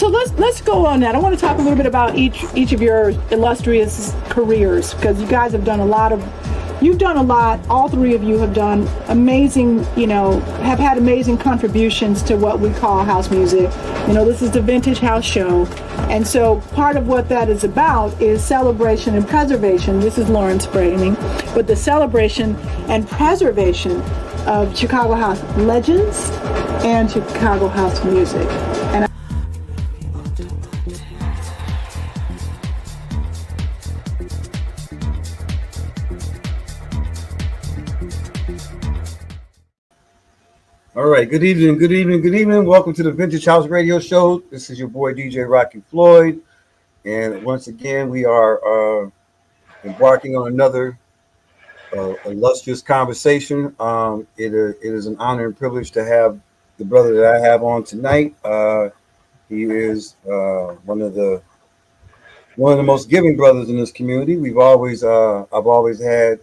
So let's go on that. I want to talk a little bit about each of your illustrious careers, because you guys have done a lot. All three of you have done amazing, have had amazing contributions to what we call house music. This is the Vintage House Show. And so part of what that is about is celebration and preservation. This is Lawrence Braining, but the celebration and preservation of Chicago house legends and Chicago house music. And All right, good evening. Welcome to the Vintage House Radio Show. This is your boy DJ Rocky Floyd, and once again we are embarking on another illustrious conversation. It is an honor and privilege to have the brother that I have on tonight. He is one of the most giving brothers in this community. I've always had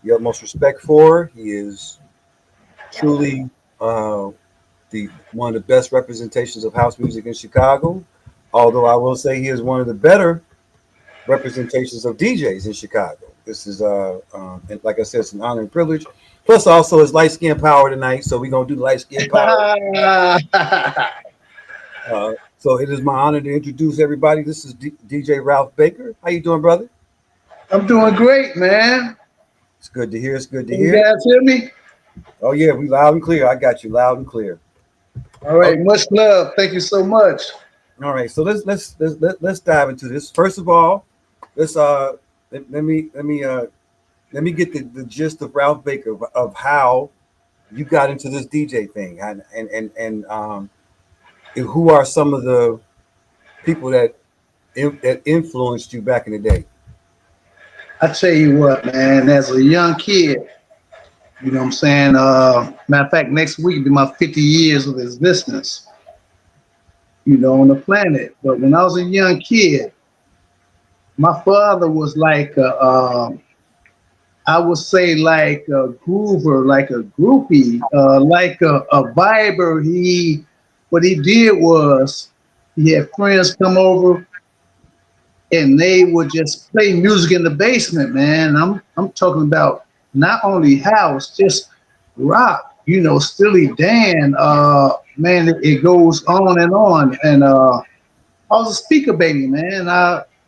the utmost respect for. He is truly one of the best representations of house music in Chicago, although I will say he is one of the better representations of DJs in Chicago. This is and like I said, it's an honor and privilege. Plus, also it's light skin power tonight, so we're gonna do light skin power. So it is my honor to introduce everybody. This is DJ Ralph Baker. How you doing, brother? I'm doing great, man. It's good to hear. Can you guys hear me? Oh yeah, we loud and clear. I got you loud and clear. All right, much love. Thank you so much. All right, so let's dive into this. First of all, let me get the gist of Ralph Baker of how you got into this DJ thing, and who are some of the people that influenced you back in the day. I tell you what, man, as a young kid, you know what I'm saying? Matter of fact, next week will be my 50 years of existence, on the planet. But when I was a young kid, my father was like, I would say like a groover, like a groupie, like a viber. What he did was he had friends come over and they would just play music in the basement, man. I'm talking about not only house, just rock, Steely Dan, man, it goes on and on. And I was a speaker baby, man.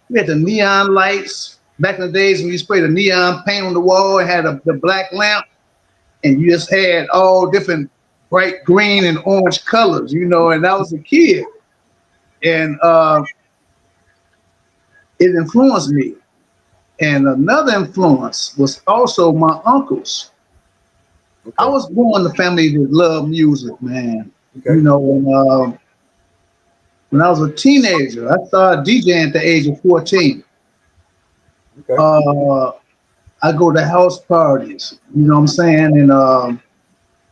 We had the neon lights back in the days when you sprayed the neon paint on the wall and had the black lamp, and you just had all different bright green and orange colors, and I was a kid. And it influenced me. And another influence was also my uncles. Okay. I was born in a family that loved music, man. Okay. When I was a teenager, I started DJing at the age of 14. Okay. I go to house parties, you know what I'm saying? And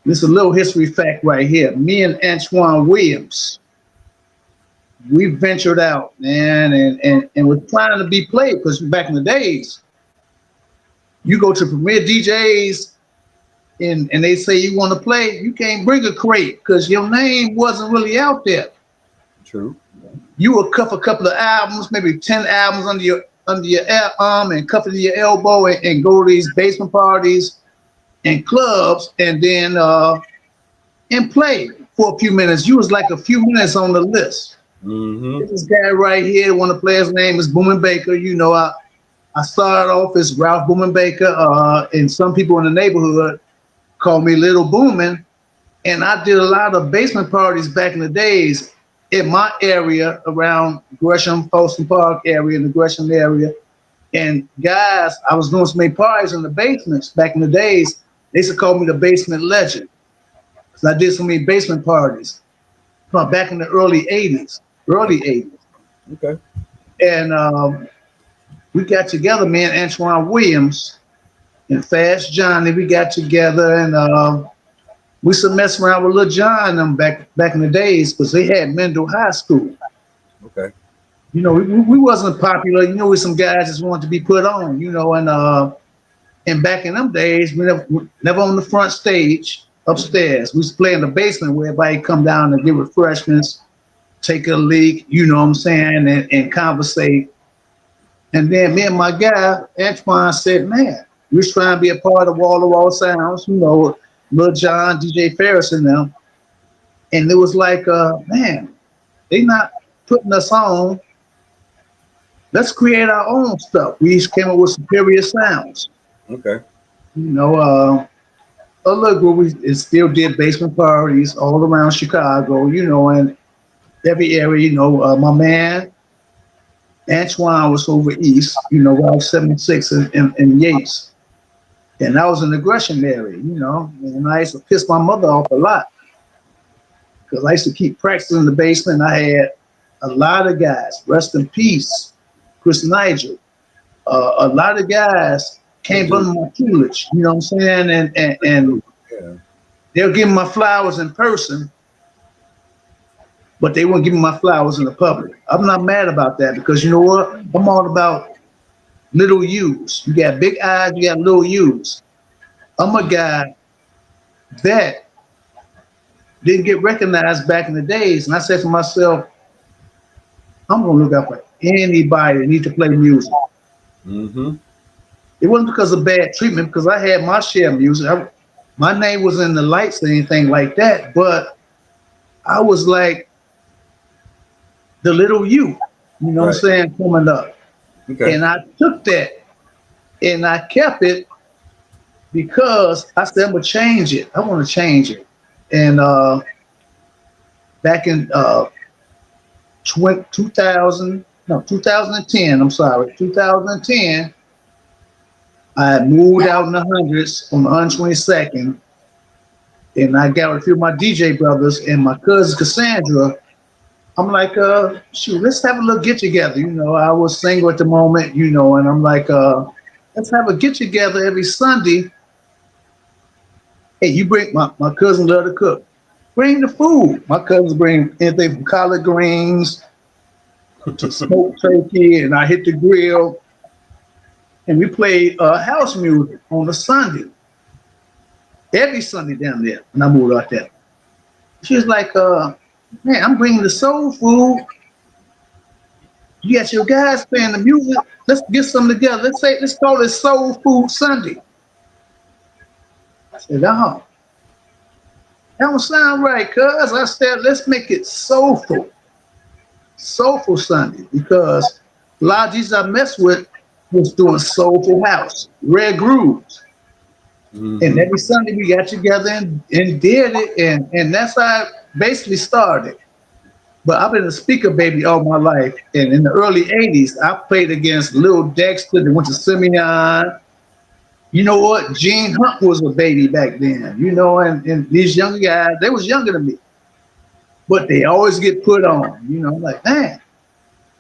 this is a little history fact right here. Me and Antoine Williams, we ventured out, man, and was trying to be played, because back in the days, you go to premier DJs and they say you want to play, you can't bring a crate because your name wasn't really out there. True. You would cuff a couple of albums, maybe 10 albums under your arm and cuff it to your elbow and go to these basement parties and clubs and then and play for a few minutes. You was like a few minutes on the list. Mm-hmm. This guy right here, one of the players' name is Boomin' Baker. I started off as Ralph Boomin' Baker, and some people in the neighborhood called me Little Boomin'. And I did a lot of basement parties back in the days in my area around Gresham, Folsom Park area, in the Gresham area. And guys, I was doing so many parties in the basements back in the days. They used to call me the basement legend, because I did so many basement parties back in the early 80s. Okay. And we got together, me and Antoine Williams and Fast Johnny. We got together and we used to mess around with Lil John and them back in the days, because they had Mendel High School. Okay. We wasn't popular. We some guys just wanted to be put on, and back in them days, we never on the front stage upstairs. We used to play in the basement where everybody come down and get refreshments, take a leak, you know what I'm saying, and conversate. And then me and my guy, Antoine, said, man, we're trying to be a part of Wall to Wall Sounds, you know, Lil Jon, DJ Ferris and them. And it was like, man, they not putting us on. Let's create our own stuff. We each came up with Superior Sounds. Okay. You know, look, we still did basement parties all around Chicago, you know, and every area, you know, my man, Antoine was over east, you know, Route 76 in Yates. And that was an aggression area, you know, and I used to piss my mother off a lot because I used to keep practicing in the basement. I had a lot of guys, rest in peace, Chris Nigel. A lot of guys came under my tutelage, you know what I'm saying? And Yeah. they'll give me my flowers in person, but they won't give me my flowers in the public. I'm not mad about that because you know what? I'm all about little U's. You got big eyes, you got little U's. I'm a guy that didn't get recognized back in the days. And I said to myself, I'm going to look out for anybody that needs to play music. Mm-hmm. It wasn't because of bad treatment, because I had my share of music. My name wasn't in the lights or anything like that, but I was like the little you know what I'm saying, coming up. Okay. And I took that and I kept it because I said, I'm going to change it. I want to change it. And back in 2010, I'm sorry, 2010, I moved out in the hundreds on the 122nd, and I got with a few of my DJ brothers and my cousin Cassandra. I'm like, shoot, let's have a little get together. You know, I was single at the moment, you know, and I'm like, let's have a get together every Sunday. Hey, you bring my cousin love to cook. Bring the food. My cousins bring anything from collard greens to smoked turkey, and I hit the grill. And we played house music on a Sunday. Every Sunday down there when I moved out there. She was like, man, I'm bringing the soul food. You got your guys playing the music. Let's get some together. Let's call it Soul Food Sunday. I said, that don't sound right, cuz. I said, let's make it soulful. Soulful Sunday, because a lot of these I messed with was doing soulful house, Red Grooves. Mm-hmm. And every Sunday we got together and did it, and that's how it basically started. But I've been a speaker baby all my life, and in the early 80s, I played against Lil Dexter, that went to Simeon. You know what? Gene Hunt was a baby back then, you know, and these younger guys, they was younger than me. But they always get put on, you know, like, man,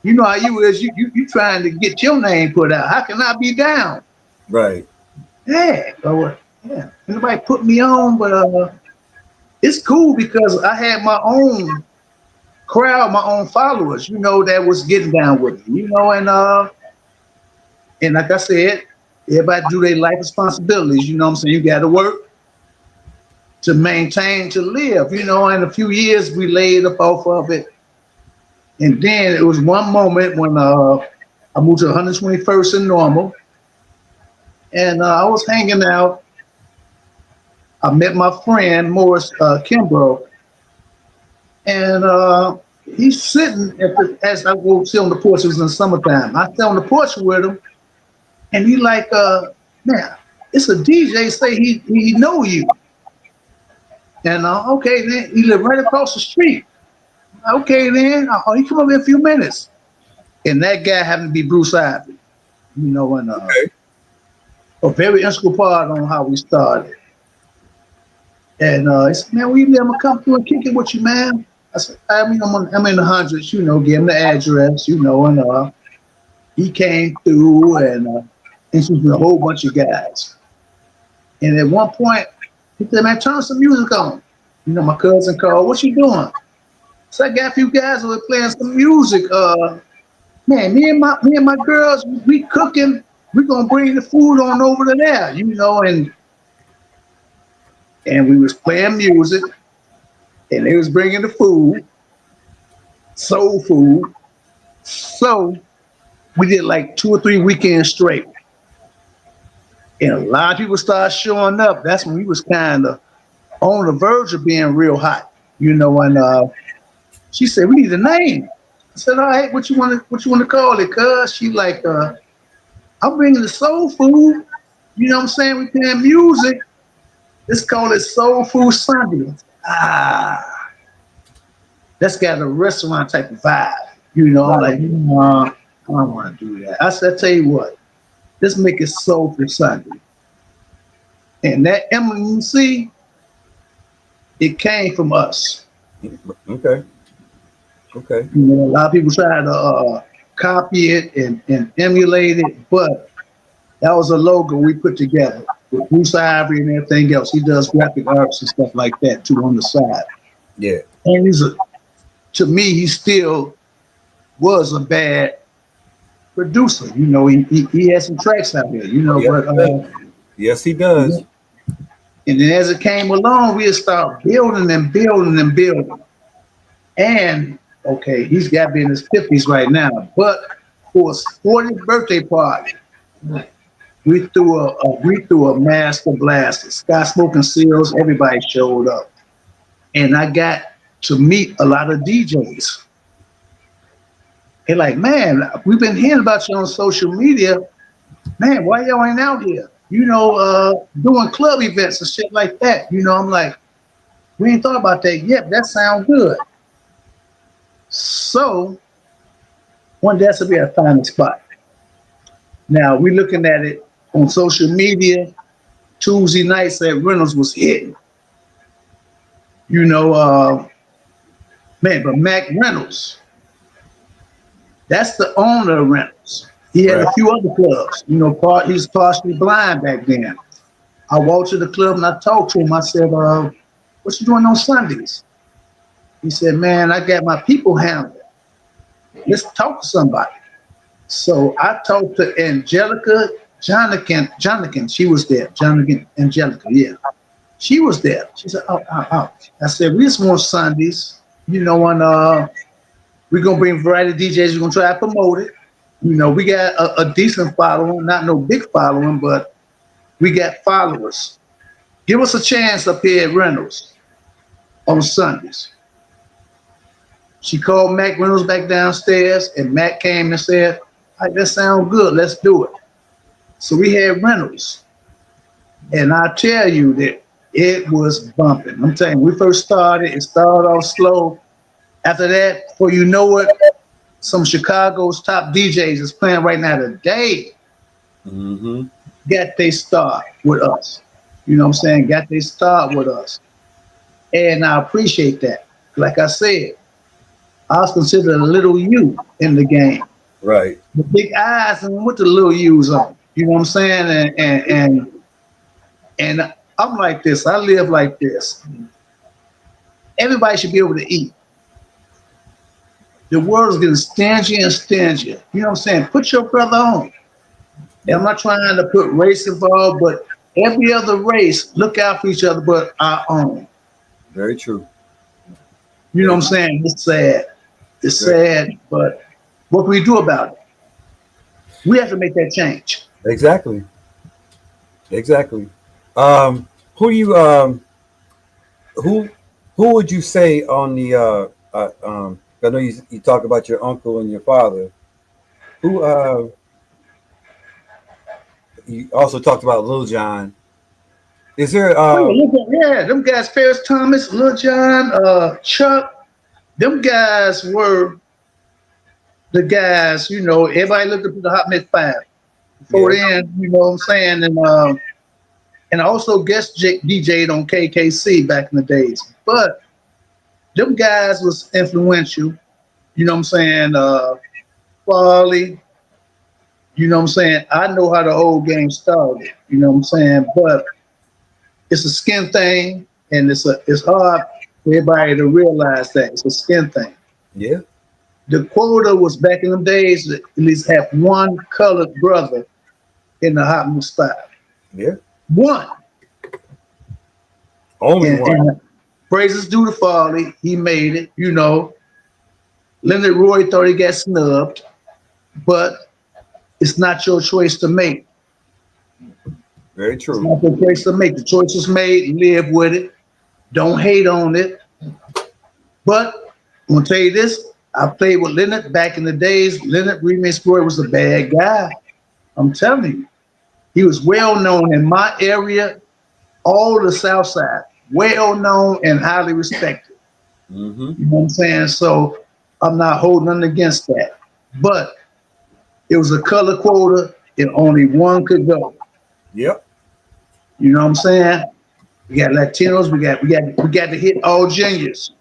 you know how you is, you trying to get your name put out. How can I be down? Right. Yeah. Yeah. Nobody put me on, but it's cool because I had my own crowd, my own followers, you know, that was getting down with me, you know, and like I said, everybody do their life responsibilities, you know what I'm saying? You got to work to maintain, to live, you know, in a few years we laid up off of it. And then it was one moment when I moved to 121st and Normal, and I was hanging out. I met my friend Morris Kimbrough, and he's sitting as I go sit on the porch. It was in the summertime. I sat on the porch with him, and he like, man, it's a DJ say he know you. And okay, then he lived right across the street. Okay, then he come over in a few minutes, and that guy happened to be Bruce Ivy, you know, and a very integral part on how we started. And he said, man, I'm gonna come through and kick it with you, man. I said, I mean, I'm in the hundreds, you know, give him the address, you know, and he came through and introduced me a whole bunch of guys. And at one point, he said, man, turn some music on. You know, my cousin called, what you doing? So I got a few guys who were playing some music. Man, me and my girls, we cooking. We gonna bring the food on over to there, you know, and we was playing music, and they was bringing the food, soul food. So we did like 2 or 3 weekends straight. And a lot of people started showing up. That's when we was kind of on the verge of being real hot, and she said, we need a name. I said, all right, what you want to call it? Cuz she like, I'm bringing the soul food. You know what I'm saying? We playing music. Let's call it Soul Food Sunday. That's got a restaurant type of vibe. I'm like, I don't want to do that. I said, tell you what, let's make it Soul Food Sunday. And that MMC, it came from us. Okay. Okay. A lot of people try to copy it and emulate it, but that was a logo we put together with Bruce Ivory and everything else. He does graphic arts and stuff like that too on the side. Yeah. And to me, he still was a bad producer. He has some tracks out there, Yeah. but Yes, he does. and then as it came along, we start building and building and building. And okay, he's got to be in his 50s right now, but for his 40th birthday party, we threw a master blast. Scott Smoking Seals, everybody showed up. And I got to meet a lot of DJs. They're like, man, we've been hearing about you on social media. Man, why y'all ain't out here? Doing club events and shit like that. I'm like, we ain't thought about that yet, but that sounds good. So one day to be a finding spot. Now we're looking at it on social media. Tuesday nights at Reynolds was hitting. But Mac Reynolds, that's the owner of Reynolds. He had a few other clubs. He was partially blind back then. I walked to the club and I talked to him. I said, what you doing on Sundays? He said, man, I got my people handled. Let's talk to somebody. So I talked to Angelica Jonathan. She was there. Angelica, yeah. She was there. She said, oh. I said, we just want Sundays, and we're going to bring variety DJs. We're going to try to promote it. We got a decent following, not no big following, but we got followers. Give us a chance up here at Reynolds on Sundays. She called Mac Reynolds back downstairs, and Mac came and said, all right, that sounds good. Let's do it. So we had Reynolds. And I tell you that it was bumping. I'm telling you, we first started, it started off slow. After that, before you know it, some Chicago's top DJs is playing right now today. Mm-hmm. Got they start with us. Got they start with us. And I appreciate that. Like I said, I was considered a little U in the game. Right. The big eyes and with the little U's on. You know what I'm saying? And I'm like this. I live like this. Everybody should be able to eat. The world is getting stingy and stingy. You know what I'm saying? Put your brother on. And I'm not trying to put race involved, but every other race look out for each other but our own. Very true. You know what I'm saying? It's sad. It's sad, but what can we do about it? We have to make that change. Exactly. Who do you who would you say on the I know you talk about your uncle and your father. Who you also talked about Lil Jon. Is there them guys, Ferris Thomas, Lil Jon, Chuck, them guys were the guys, everybody looked up to the Hot Mix 5. Before then, you know what I'm saying? And I also guest DJ'd on KKC back in the days. But them guys was influential. You know what I'm saying? Farley. You know what I'm saying? I know how the old game started. You know what I'm saying? But it's a skin thing, and it's hard for everybody to realize that it's a skin thing. Yeah. The quota was back in them days to at least have one colored brother in the Hot Mix 5. Yeah. One. Only one. And praises due to Farley. He made it, Leonard Roy thought he got snubbed, but it's not your choice to make. Very It's true. not your choice to make. The choice is made. Live with it. Don't hate on it. But I'm gonna tell you this: I played with Leonard back in the days. Leonard Remix Roy was a bad guy. I'm telling you, he was well known in my area, all the South Side, well known and highly respected. Mm-hmm. You know what I'm saying? So I'm not holding nothing against that. But it was a color quota, and only one could go. Yep. You know what I'm saying? We got Latinos, we got to hit all juniors.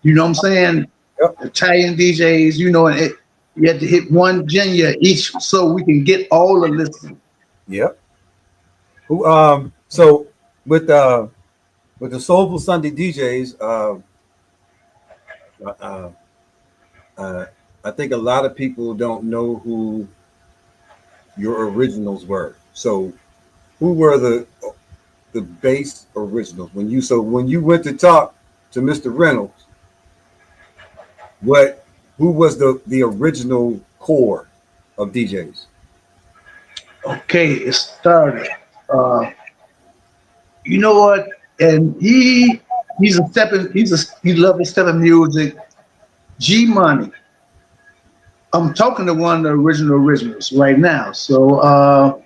You know what I'm saying? Yep. Italian DJs, you know, and you had to hit one junior each so we can get all the listeners. Yep. Who so with the Soulful Sunday DJs, I think a lot of people don't know who your originals were. So who were the base originals when you went to talk to Mr. Reynolds? Who was the original core of DJs? Okay, it started. You know what? And he loves stepping music. G Money. I'm talking to one of the originals right now. So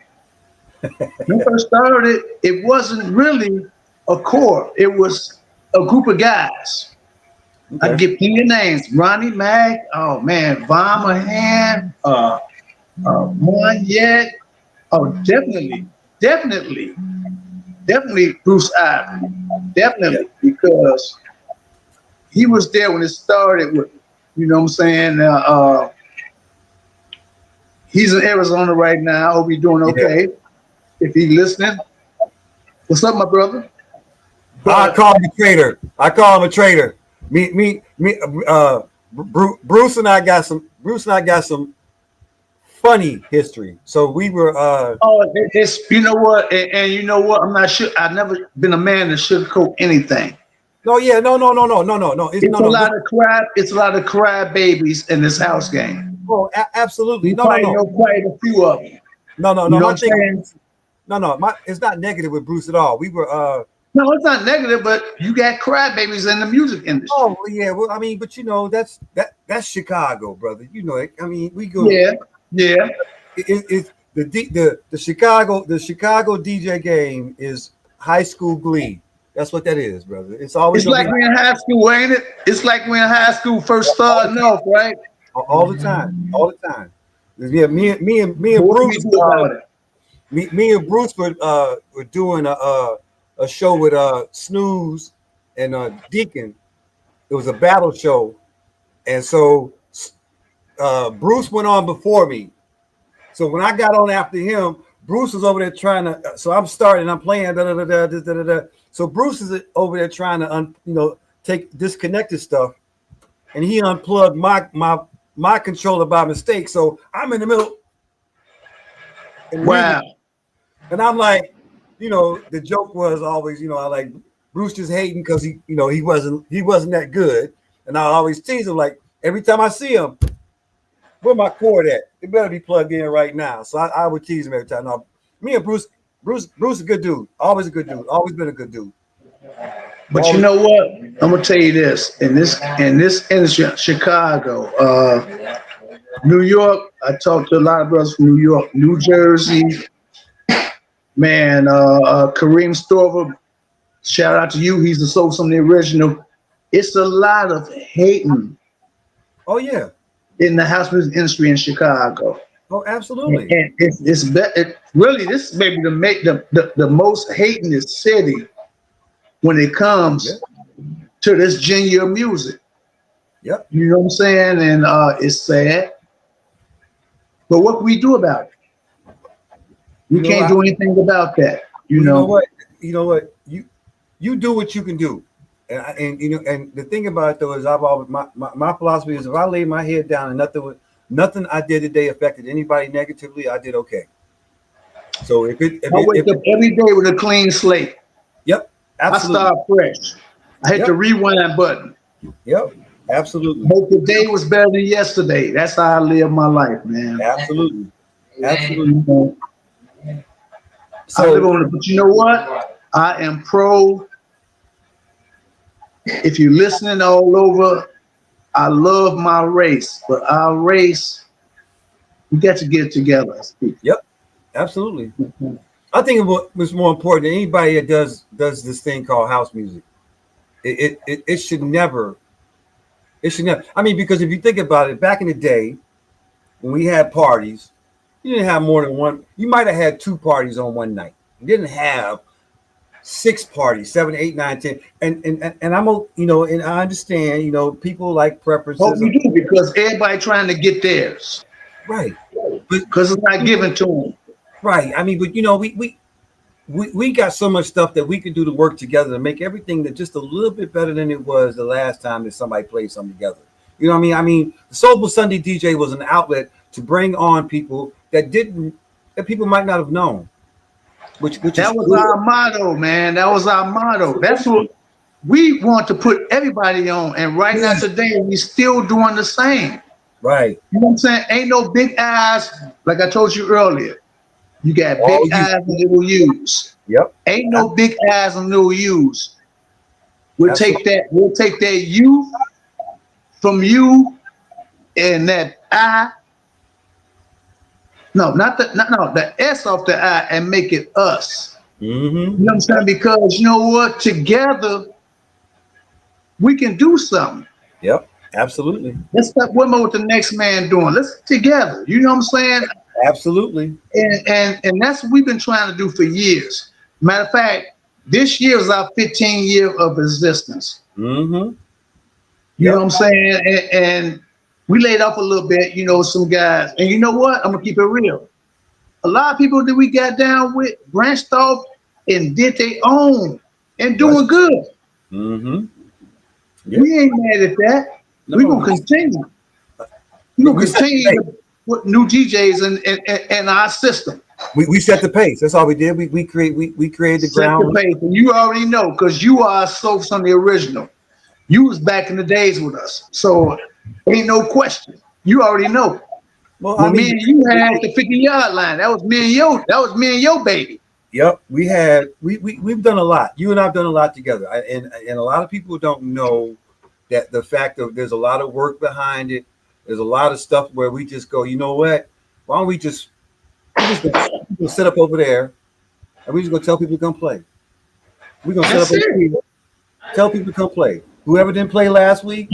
when I first started, it wasn't really a core. It was a group of guys. Okay. I get plenty of names. Ronnie Mack, oh man, Von Mahan, Moyet. Oh, definitely Bruce Ivory. Definitely, because he was there when it started with, you know what I'm saying? He's in Arizona right now. I hope he's doing okay. If he's listening. What's up, my brother? I call him a traitor. Bruce and I got some funny history. So we were It's, you know what, and you know what, I'm not sure. I've never been a man to sugarcoat anything. no. It's It's a lot of cry babies in this house game. Oh, absolutely. You probably know quite a few of them. No. You know what I'm saying? It's not negative with Bruce at all. We were No, it's not negative, but you got crybabies in the music industry. Oh yeah, well, I mean, but you know, that's Chicago, brother. You know it. I mean, we go. Yeah. It's the Chicago DJ game is high school glee. That's what that is, brother. It's always. It's like we're in high school, ain't it? It's like we're in high school first starting off, right? all the time. Yeah, me and What do we Bruce. do about it? Me and Bruce were doing a show with Snooze and Deacon. It was a battle show, and so Bruce went on before me. So when I got on after him, Bruce was over there trying to. So I'm starting. I'm playing. Da, da, da, da, da, da, da. So Bruce is over there trying to take disconnected stuff, and he unplugged my controller by mistake. So I'm in the middle. Wow. And I'm like, the joke was always, I like Bruce just hating because he wasn't that good. And I always tease him, like, every time I see him, where my cord at? It better be plugged in right now. So I would tease him every time. Now, me and Bruce a good dude. Always a good dude. Always been a good dude. But you know what? I'm gonna tell you this. In this industry, Chicago, New York, I talked to a lot of brothers from New York, New Jersey. Man, Kareem Stover, shout out to you. He's the soul from the original. It's a lot of hating. Oh yeah. In the house music industry in Chicago. Oh, absolutely. And really, this may be the most hatingest city when it comes to this genre music. Yep. You know what I'm saying? And it's sad. But what can we do about it? We can't do anything about that. You know what? You do what you can do. And the thing about it though is I've always my philosophy is if I lay my head down and nothing I did today affected anybody negatively, I did okay. So I wake up every day with a clean slate. Yep, absolutely. I start fresh. I hit the rewind button. Yep. Absolutely. Hope today was better than yesterday. That's how I live my life, man. Absolutely. Absolutely. You know, I live on it, but you know what? I am pro. If you're listening all over, I love my race, but our race, we got to get it together. Yep. Absolutely. I think what's more important than anybody that does this thing called house music. It should never. It should never. I mean, because if you think about it, back in the day, when we had parties, you didn't have more than one. You might have had 2 parties on one night. You didn't have 6 parties, 7, 8, 9, 10. And I'm and I understand, people like preferences. Hope you do, because everybody trying to get theirs. Right. Because it's not given to them. Right. I mean, but we got so much stuff that we could do to work together to make everything that just a little bit better than it was the last time that somebody played something together. You know what I mean? I mean, the Soulful Sunday DJ was an outlet to bring on people that people might not have known. Which that was our motto, man. That was our motto. That's what we want to put everybody on. And right now today, we still doing the same. Right. You know what I'm saying? Ain't no big eyes, like I told you earlier. You got big eyes and little U's. Yep. Ain't no big eyes and little U's. We'll take that U from you and that I. No, the S off the I and make it us. Mm-hmm. You know what I'm saying? Because you know what? Together, we can do something. Yep, absolutely. Let's stop what the next man doing. Let's together. You know what I'm saying? Absolutely. And that's what we've been trying to do for years. Matter of fact, this year is our 15th year of existence. Mm-hmm. You know what I'm saying? And we laid off a little bit, some guys. And you know what? I'm going to keep it real. A lot of people that we got down with branched off and did their own and doing good. Mm-hmm. Yep. We ain't mad at that. No. We're going to continue. We're going to continue with new DJs in our system. We set the pace. That's all we did. We created the ground. The pace. And you already know, because you are Soul Sunday original. You was back in the days with us. So ain't no question. You already know. Well, when me and you had the 50-yard line, that was me and your baby. Yep, we've done a lot. You and I've done a lot together, and a lot of people don't know that the fact of there's a lot of work behind it. There's a lot of stuff where we just go, you know what? Why don't we just gonna sit up over there, and we just gonna tell people to come play. We're gonna set up over here, tell people to come play. Whoever didn't play last week,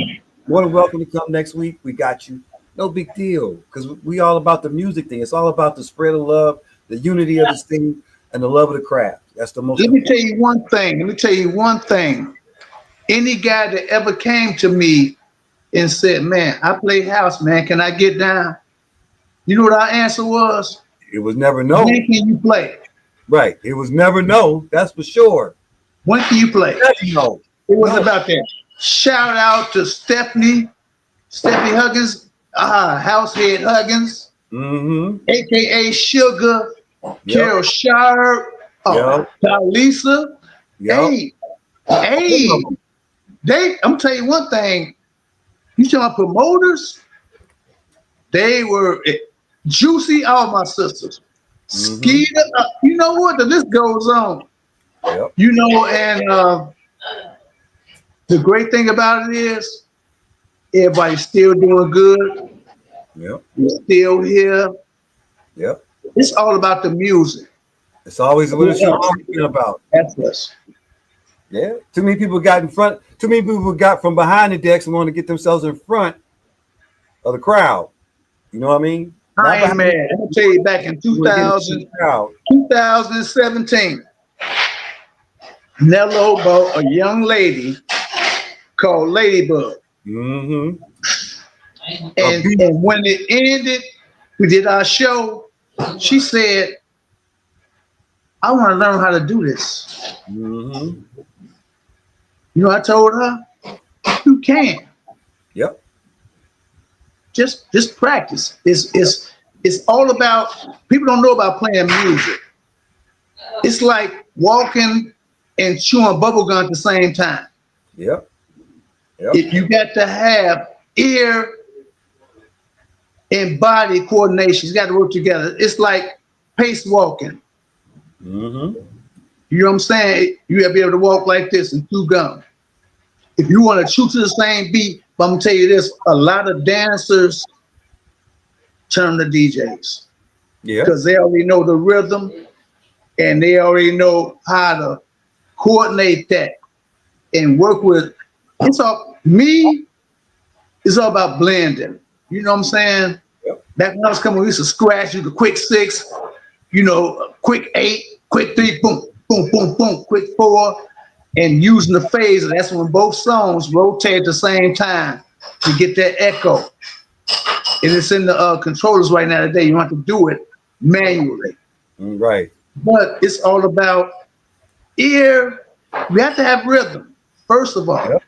more than welcome to come next week. We got you. No big deal, because we all about the music thing. It's all about the spread of love, the unity of this thing, and the love of the craft. That's the most. Let me tell you one thing. Any guy that ever came to me and said, "Man, I play house, man. Can I get down?" You know what our answer was? It was never no. When can you play? Right. It was never no. That's for sure. When can you play? No. It wasn't about that. Shout out to Stephanie Huggins, Househead Huggins, aka Sugar, Carol Sharp, Talisa. Hey, I'm telling you one thing. You talking about promoters? They were Juicy, all my sisters. Skeeter, you know what? The list goes on. Yep. And the great thing about it is everybody's still doing good. Yep. We're still here. Yep. It's all about the music. It's always what it's been about. That's us. Yeah. Too many people got in front. Too many people got from behind the decks and want to get themselves in front of the crowd. You know what I mean? I ain't mad. I'm gonna tell you, back in 2017, Nello bought a young lady called Ladybug. Mm-hmm. And when it ended, we did our show. She said, "I want to learn how to do this." Mm-hmm. You know, I told her, "You can." Yep. Just practice. It's all about, people don't know about playing music. It's like walking and chewing bubble gum at the same time. Yep. If you got to have ear and body coordination. You got to work together. It's like pace walking. Mm-hmm. You know what I'm saying? You have to be able to walk like this and chew gum. If you want to chew to the same beat, but I'm gonna tell you this: a lot of dancers turn to DJs. Yeah. Because they already know the rhythm and they already know how to coordinate that and work with. It's all me. It's all about blending. You know what I'm saying? Yep. Back when I was coming, we used to scratch you the quick 6, you know, quick 8, quick 3, boom, boom, boom, boom, quick 4, and using the phaser. That's when both songs rotate at the same time to get that echo. And it's in the controllers right now today. You don't have to do it manually. Right. But it's all about ear. We have to have rhythm, first of all. Yep.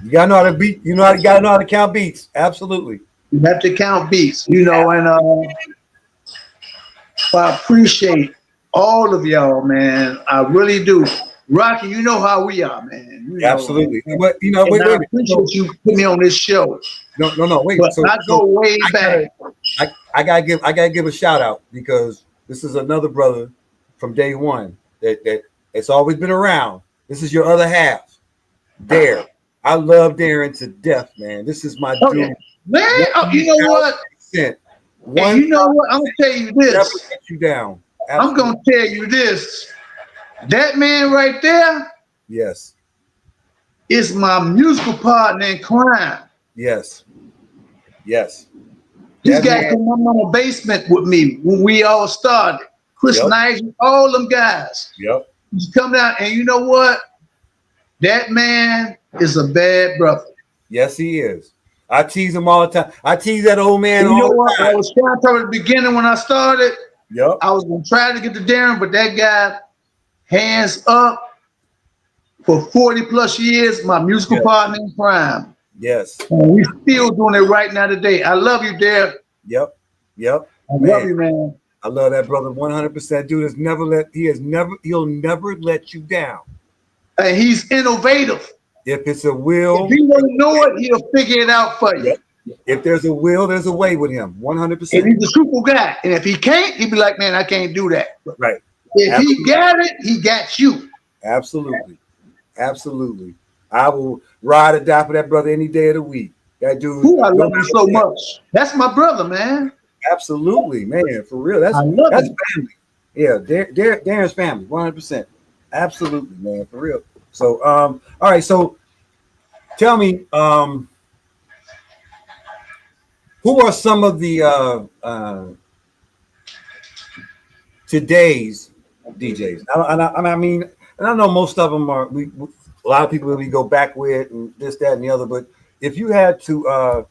You gotta know how to beat. You gotta know how to count beats. Absolutely. You have to count beats, you know, and I appreciate all of y'all, man. I really do. Rocky, you know how we are, man. You know, Absolutely. But you know, wait. I appreciate you putting me on this show. No, wait. But I go way back. I gotta give a shout out because this is another brother from day one that it's always been around. This is your other half, Dare. I love Darren to death, man. This is my dude. Yeah. Man, you know what? And you know what? I'm gonna tell you this. Never let you down. Absolutely. I'm gonna tell you this. That man right there, yes, is my musical partner in crime. Yes. Yes. This That guy man- came on the basement with me when we all started. Chris Yep. Nigel, all them guys. Yep. He's come down, and you know what? That man is a bad brother. Yes, he is. I tease him all the time. I tease that old man And you know all what? the I time. was trying to tell you at the beginning when I started, Yep. I was gonna try to get to Darren, but that guy, hands up, for 40 plus years, my musical Yes. partner in crime. Yes. And we still doing it right now today. I love you, Darren. Yep. Yep. I love you, man. I love that brother 100%. Dude he'll never let you down. And he's innovative. If it's a will, If he don't know it, he'll figure it out for you. if there's a will, there's a way with him. 100%. And he's a super guy. And if he can't, he'll be like, man, I can't do that. But Right. if Absolutely. he got it, he got you. Absolutely. Absolutely. I will ride or die for that brother any day of the week. That dude. Ooh, I love him so much. That's my brother, man. Absolutely, man. For real. That's I love that's him. family. Yeah, Darren's family, 100%. Absolutely, man, for real. So all right, so tell me, who are some of the today's DJs? I mean, and I know most of them are a lot of people that we go back with and this, that, and the other, but if you had to all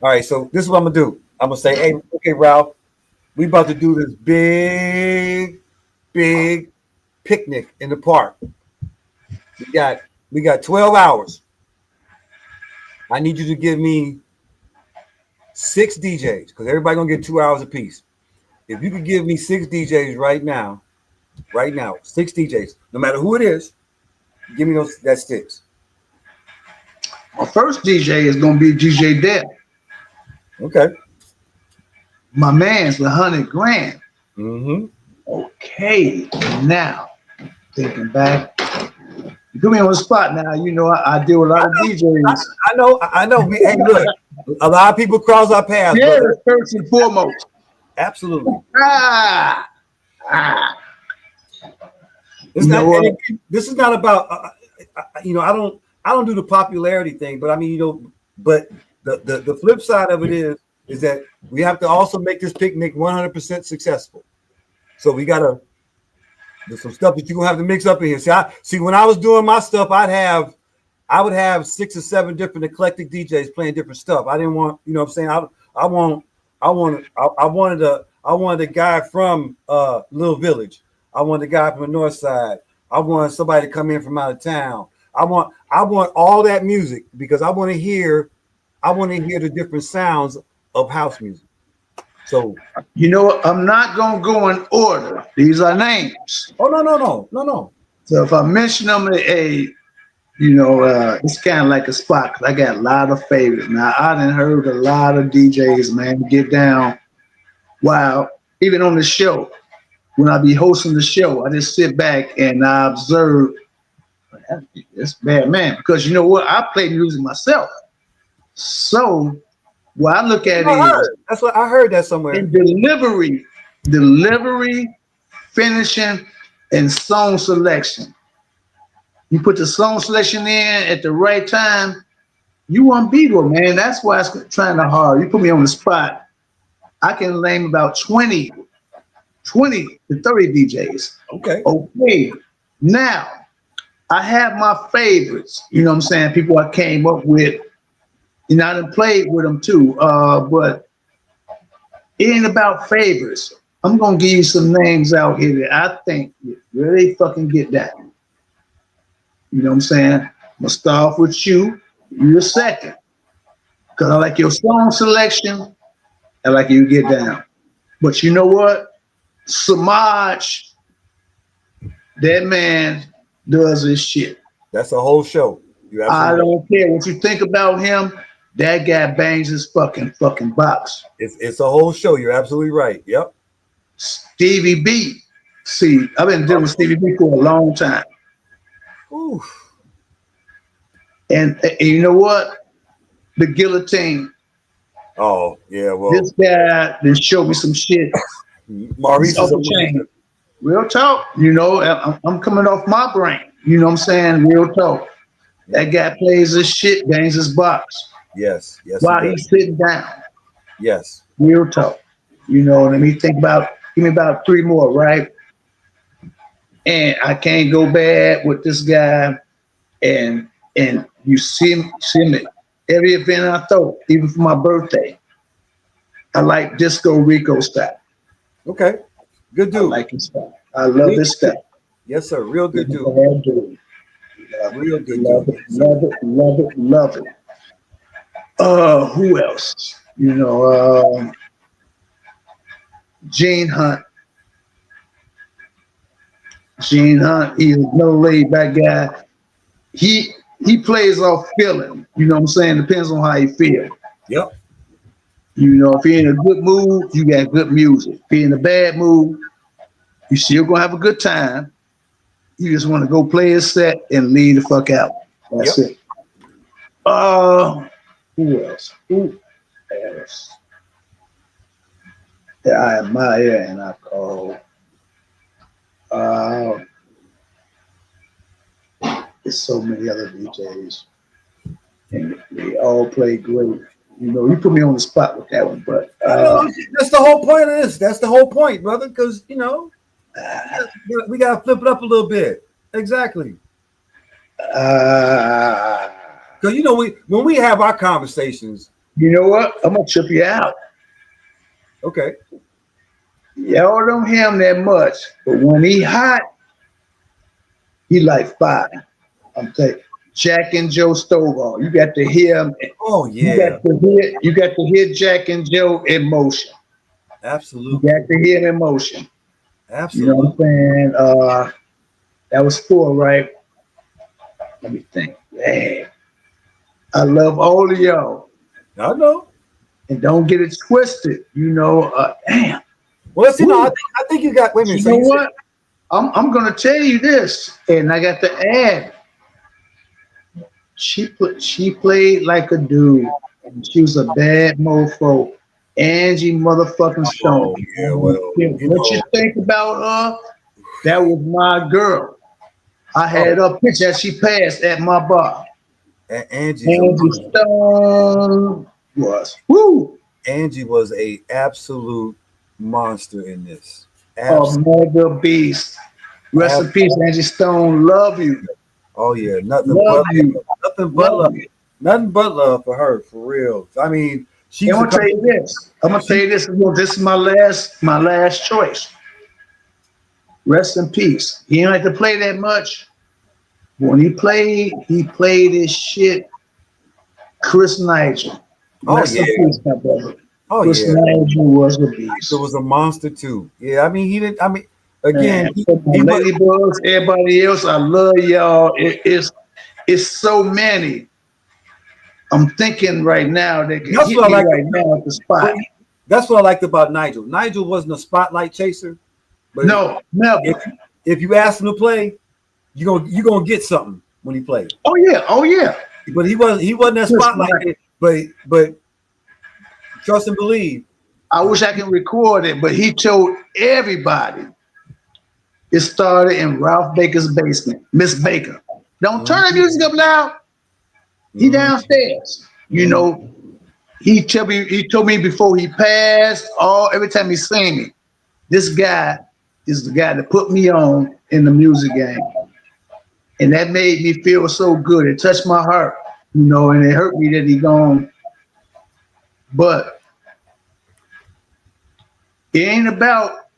right, so this is what I'm gonna do. I'm gonna say, hey, okay, Ralph, we about to do this big picnic in the park. We got 12 hours. I need you to give me 6 DJs because everybody gonna get 2 hours apiece. If you could give me 6 DJs right now, 6 DJs, no matter who it is, give me that 6. My first DJ is going to be DJ Dare. Okay. My man's 100 grand. Mm-hmm. Okay, now, thinking back. You put me on the spot now. You know, I deal with a lot of DJs. I know. Hey, look, a lot of people cross our paths. Yeah, Brother. first and foremost. Absolutely. You know what? This is not about I don't do the popularity thing, but I mean, but the flip side of it is that we have to also make this picnic 100% successful. So there's some stuff that you're gonna have to mix up in here. See, when I was doing my stuff, I would have 6 or 7 different eclectic DJs playing different stuff. I didn't want, you know what I'm saying? I wanted a guy from Little Village. I wanted a guy from the north side. I wanted somebody to come in from out of town. I want all that music because I want to hear the different sounds of house music. So You know what? I'm not going to go in order. These are names. no. So if I mention them, You know, it's kind of like a spot 'cause I got a lot of favorites. Now, I done heard a lot of DJs, man, get down. Wow, even on the show, when I be hosting the show, I just sit back and I observe. That's bad, man, because you know what? I play music myself. So, what I look at is That's what I heard that somewhere. in delivery, finishing, and song selection. You put the song selection in at the right time, you unbeatable, man. That's why it's trying to hard. You put me on the spot, I can name about 20 to 30 DJs. Okay. Okay. Now, I have my favorites. You know what I'm saying? People I came up with. You know, I done played with them too. But it ain't about favorites. I'm going to give you some names out here that I think you really fucking get down. You know what I'm saying? I'm going to start off with you. You're second. Because I like your song selection. I like you get down. But you know what? Samaj, that man does his shit. That's a whole show. I don't care what you think about him. That guy bangs his fucking box. It's a whole show. You're absolutely right. Yep. Stevie B. See, I've been dealing with Stevie B for a long time. Ooh. And you know what? The Guillotine. Oh, yeah. Well, This guy then showed me some shit. Maurice is a Chain. Real talk. You know, I'm coming off my brain. You know what I'm saying? Real talk. That guy plays his shit, bangs his box. Yes. While he's sitting down. Yes. Real talk. You know, let me think about, give me about 3 more, right? And I can't go bad with this guy. And you see him at every event I throw, even for my birthday. I like Disco Rico style. Okay. Good dude. I like his style. I love his style. Yes, sir. Real good dude. Real good dude. Love it. Who else? You know, Gene Hunt. Gene Hunt, he's no laid back guy. He plays off feeling. You know what I'm saying? Depends on how you feel. Yep. You know, if you're in a good mood, you got good music. If you're in a bad mood, you still gonna have a good time. You just want to go play a set and leave the fuck out. That's it. Who else? Who else that I admire and I call? There's so many other DJs, and they all play great. You know, you put me on the spot with that one, but that's the whole point of this. That's the whole point, brother. Because you know, we gotta flip it up a little bit. Exactly. Because you know, when we have our conversations, you know what? I'm gonna trip you out. Okay. Y'all don't hear him that much, but when he hot, he like fire. I'm telling you, Jack and Joe Stovall. You got to hear him. Oh yeah. You got to hear Jack and Joe in motion. Absolutely. You got to hear him in motion. Absolutely. You know what I'm saying? That was 4, right? Let me think. Man, I love all of y'all. I know. And don't get it twisted. You know, damn. Well, you know, I think you got. Wait a minute. You know what? I'm gonna tell you this, and I got to add. She played like a dude. And she was a bad mofo. Angie motherfucking Stone. Oh, yeah, well, what you think about her? That was my girl. I had her picture as she passed at my bar. Angie Stone was woo. Angie was a absolute monster in this. A mega beast. Rest in peace, Angie Stone. Love you. Oh yeah, nothing love but you. Nothing but love. Nothing but love for her, for real. I mean, I'm gonna tell you this. This is my last choice. Rest in peace. He didn't like to play that much. When he played his shit. Chris Nigel. Rest in peace, my brother. Oh, Chris Nigel was a beast. It was a monster too. Yeah, I mean, he didn't. I mean, again, Ladybugs, everybody else, I love y'all. it's so many. I'm thinking right now that can That's hit what I me like right now at the spot. That's what I liked about Nigel. Nigel wasn't a spotlight chaser, but No, never. if you ask him to play, you gonna get something when he plays. Oh yeah, oh yeah. But he wasn't that Listen, spotlight. But trust and believe. I wish I can record it, but he told everybody it started in Ralph Baker's basement. Miss Baker, don't turn the music up loud. He downstairs. You know, he told me before he passed, every time he sang me, this guy is the guy that put me on in the music game. And that made me feel so good. It touched my heart, you know, and it hurt me that he gone. But it ain't about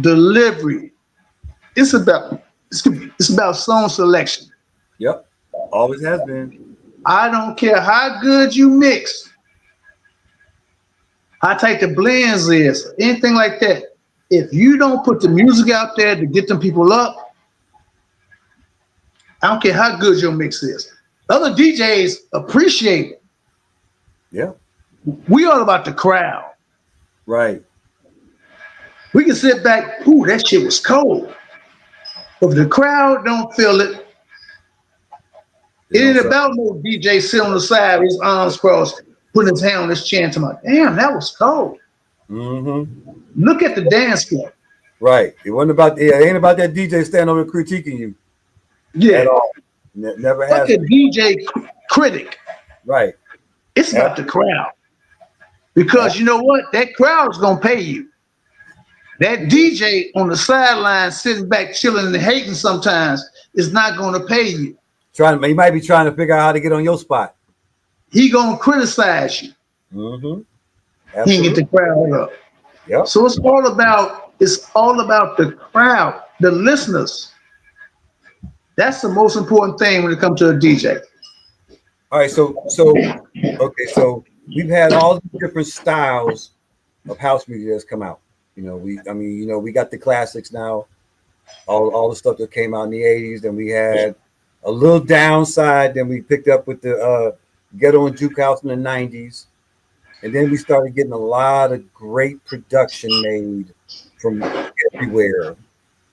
delivery. It's about song selection. Yep, always has been. I don't care how good you mix, how tight the blends is, anything like that. If you don't put the music out there to get them people up, I don't care how good your mix is. Other DJs appreciate it. Yeah, We all about the crowd. right. We can sit back, ooh, that shit was cold. But if the crowd don't feel it, it ain't about no DJ sitting on the side with his arms crossed, putting his hand on his chin, talking about, damn, that was cold. Look at the dance floor. Right. It wasn't about. It ain't about that DJ standing over critiquing you. Yeah. At all. Never has. Fuck a DJ critic. Right. It's about the crowd. Because you know what? That crowd is gonna pay you. That DJ on the sideline sitting back chilling and hating sometimes is not gonna pay you. He might be trying to figure out how to get on your spot. He gonna criticize you. He can get the crowd up. Yep. So it's all about the crowd, the listeners. That's the most important thing when it comes to a DJ. All right. So we've had all the different styles of house music that's come out. We got the classics now, all the stuff that came out in the 80s. Then we had a little downside. Then we picked up with the Ghetto and Juke House in the 90s. And then we started getting a lot of great production made from everywhere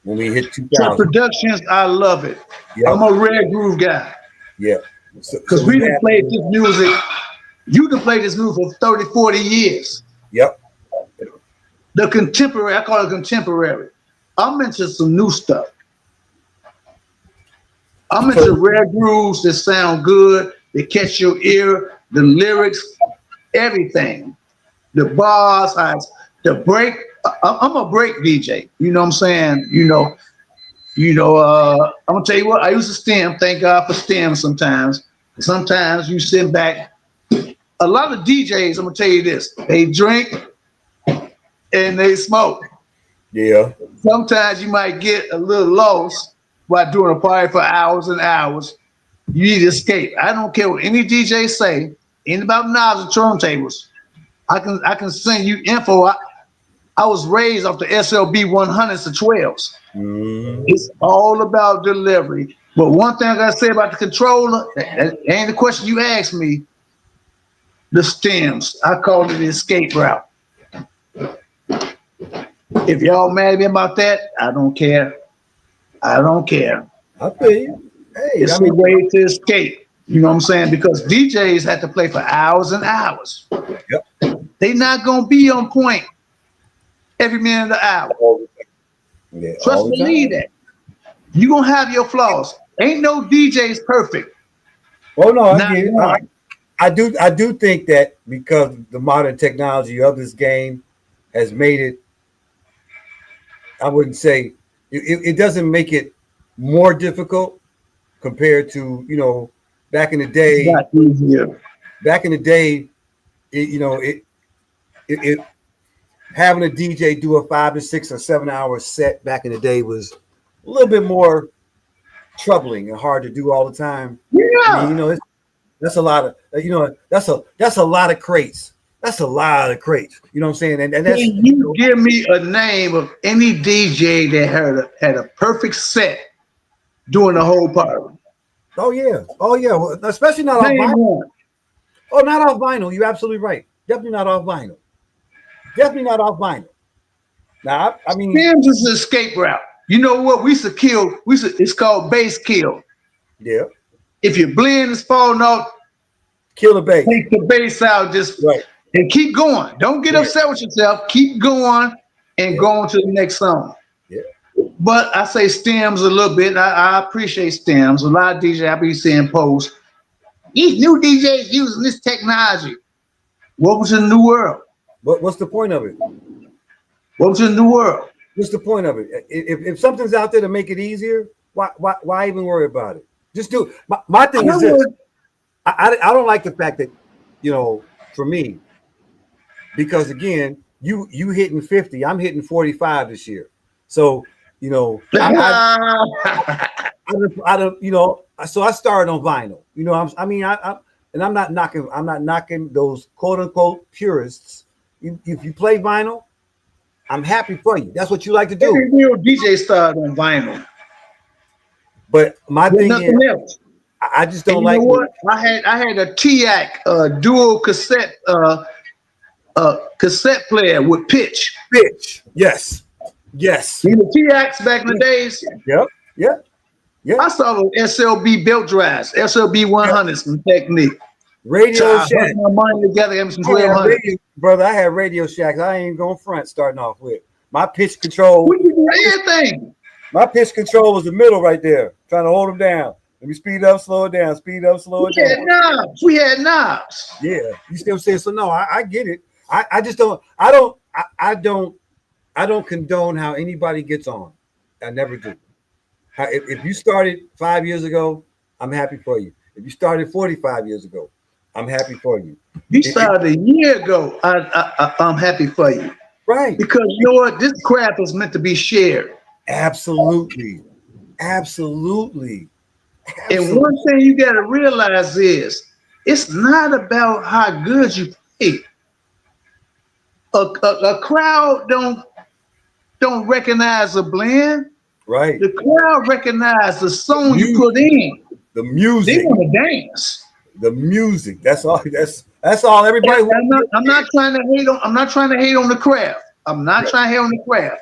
when we hit 2000. So productions, I love it. Yep. I'm a Red Groove guy. Yeah. Because we done played this music. You can play this music for 30, 40 years. Yep. The contemporary, I call it contemporary. I'm into some new stuff. I'm into rare grooves that sound good, that catch your ear, the lyrics, everything. The bars, the break. I'm a break DJ. You know what I'm saying? I'm gonna tell you what, I used to stem. Thank God for stem sometimes. Sometimes you sit back. A lot of DJs, I'm gonna tell you this, they drink and they smoke. Yeah. Sometimes you might get a little lost while doing a party for hours and hours. You need to escape. I don't care what any DJ say, ain't about knobs and turntables. I can send you info. I was raised off the SLB 100s to 12s. It's all about delivery. But one thing I gotta say about the controller, that ain't the question you asked me. The stems, I call it the escape route. If y'all mad at me about that, I don't care. I don't care. I feel you. Hey, It's a way to escape. You know what I'm saying? Because DJs have to play for hours and hours. Yep. They not gonna be on point every minute of the hour. Yeah, Trust me, believe that. You gonna have your flaws. Ain't no DJs perfect. Oh no, I do think that because the modern technology of this game has made it, I wouldn't say it doesn't make it more difficult compared to back in the day. Back in the day, it having a DJ do a 5 to 6 or 7 hour set back in the day was a little bit more troubling and hard to do all the time. Yeah. I mean, that's a lot of that's a lot of crates. That's a lot of crates. You know what I'm saying? And that's, can you give me a name of any DJ that had a perfect set during the whole party? Oh yeah. Well, especially not off Name vinyl. one. Oh, not off vinyl. You're absolutely right. Definitely not off vinyl. Definitely not off vinyl. Now, I mean, Stems is an escape route. You know what? We used to kill. It's called bass kill. yeah, If your blend is falling off, kill the bass. take the bass out. Just Right. and keep going. Don't get Yeah. upset with yourself. Keep going and Yeah. go on to the next song. Yeah. But I say stems a little bit. I appreciate stems. A lot of DJs I be seeing posts. These new DJs using this technology. Welcome to the new world. What's the point of it? Welcome to the new world. What's the point of it? If something's out there to make it easier, why even worry about it? Just do it. My thing is this. I don't like the fact that, for me, because again, you hitting 50, I'm hitting 45 this year. So, I don't, so I started on vinyl. I'm not knocking those quote unquote purists. If you play vinyl, I'm happy for you. That's what you like to do. Every real DJ started on vinyl. But my thing is, Nothing else. I just don't And like you know what? I had a TIAC dual cassette cassette player with pitch. pitch. Yes. You know TIACs back in the days. Yep. I saw the SLB belt drives, SLB 100s from Technique. Radio I Shack. put my money together, having some I had 1200. brother, I had Radio Shacks. I ain't going front starting off with. My pitch control. We can do everything. My pitch control was the middle right there, trying to hold them down. Let me speed up, slow it down, speed up, slow it We had down. knobs. We had knobs. Yeah, you see what I'm saying? So no, I get it. I just don't. I don't condone how anybody gets on. I never do. If you started 5 years ago, I'm happy for you. If you started 45 years ago, I'm happy for you. You started a year ago. I'm happy for you. Right. Because you know what? This craft is meant to be shared. Absolutely. And one thing you got to realize is it's not about how good you play. A crowd don't recognize a blend. Right. The crowd recognize the song you put in. The They music. want to dance. The music. That's all. That's all. Everybody. I'm not trying to hate on. I'm not trying to hate on the craft. I'm not trying to hate on the craft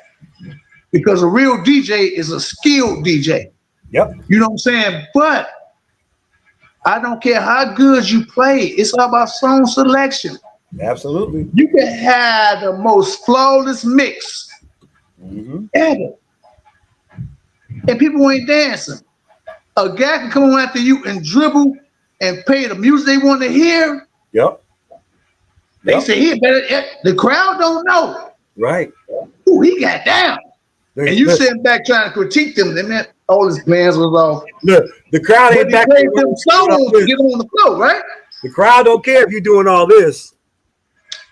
because a real DJ is a skilled DJ. Yep. You know what I'm saying? But I don't care how good you play. It's all about song selection. Absolutely. You can have the most flawless mix ever, and people ain't dancing. A guy can come on after you and dribble and play the music they want to hear. Yep. They say he better. The crowd don't know. Right. Ooh, he got down. And you sitting back trying to critique them. They meant all his plans was off. Look, the crowd But ain't he back. played them songs to get them on the floor, right? The crowd don't care if you're doing all this.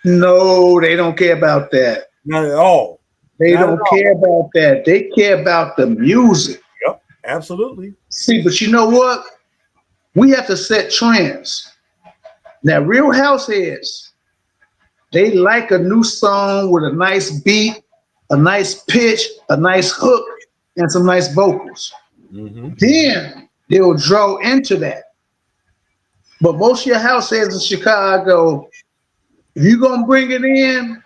No, they don't care about that. Not at all. They Not don't at all. care about that. They care about the music. Yep. Absolutely. See, but you know what? We have to set trends. Now, real house heads, they like a new song with a nice beat, a nice pitch, a nice hook, and some nice vocals. Then they'll draw into that. But most of your house heads in Chicago, if you're going to bring it in,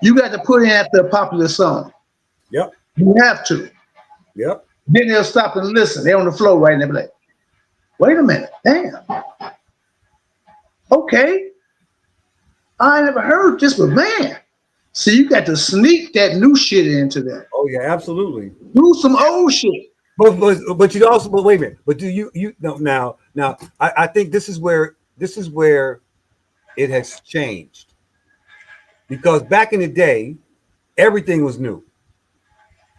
you got to put in after a popular song. Yep. You have to. Yep. Then they'll stop and listen. They're on the floor right now. They'll be like, wait a minute. Damn. Okay. I never heard this, but man. See, you got to sneak that new shit into them. Oh yeah. Absolutely. Do some old shit. But you also. But wait a minute. But do you no now? I think this is where it has changed. Because back in the day, everything was new.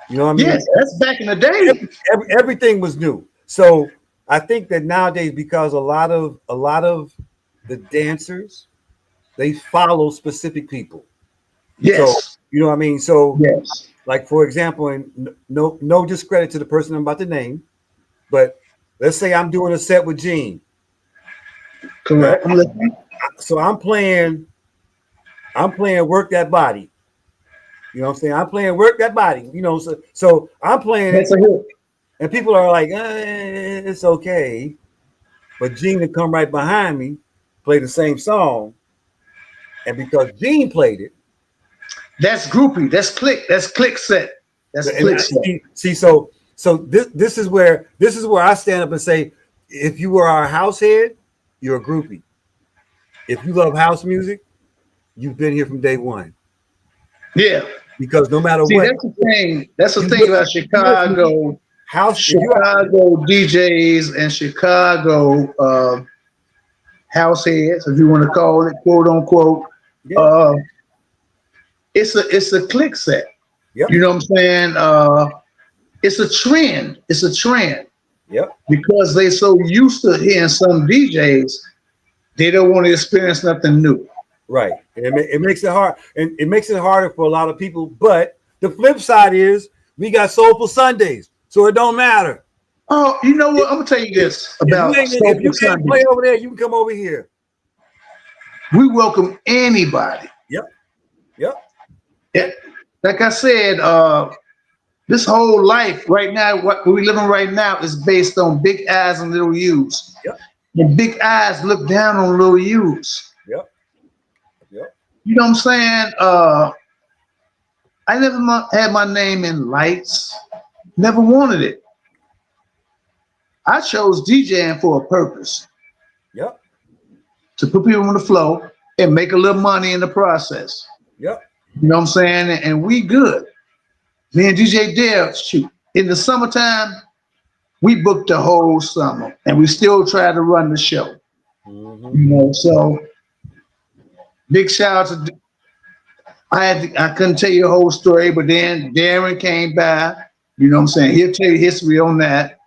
You know what I mean? Yes, that's back in the day. Everything was new. So I think that nowadays, because a lot of the dancers, they follow specific people. Yes. So, you know what I mean? So Yes. like for example, and no discredit to the person I'm about to name, but let's say I'm doing a set with Gene. Correct. I'm listening. So I'm playing Work That Body. You know what I'm saying? I'm playing Work That Body. You know, so I'm playing That's a hit. And people are like, it's okay. But Gene would come right behind me, play the same song. And because Gene played it. That's groupie. That's click. That's click set. That's click set. See, so this is where I stand up and say, if you were our house head, you're a groupie. If you love house music, you've been here from day one. Yeah. Because no matter what, that's the thing. That's the thing about Chicago. Chicago DJs and Chicago house heads, if you want to call it, quote unquote. Yeah. It's a click set. Yep. You know what I'm saying? It's a trend. It's a trend. Yep. Because they so used to hearing some DJs, they don't want to experience nothing new. Right. It makes it hard, and it makes it harder for a lot of people. But the flip side is we got Soulful Sundays, so it don't matter. Oh, you know what? I'm gonna tell you this about if you can't play over there, you can come over here. We welcome anybody. Yep. Yep. Yeah. Like I said, this whole life right now, what we're living right now, is based on big eyes and little U's. Yep. And big eyes look down on little U's. Yep. Yep. You know what I'm saying? I never had my name in lights. Never wanted it. I chose DJing for a purpose. Yep. To put people on the floor and make a little money in the process. Yep. You know what I'm saying? And we good. Me and DJ Dale, shoot, in the summertime, we booked the whole summer and we still try to run the show. Mm-hmm. You know, so big shout out to, I couldn't tell you the whole story, but then Darren came by, you know what I'm saying? He'll tell you history on that.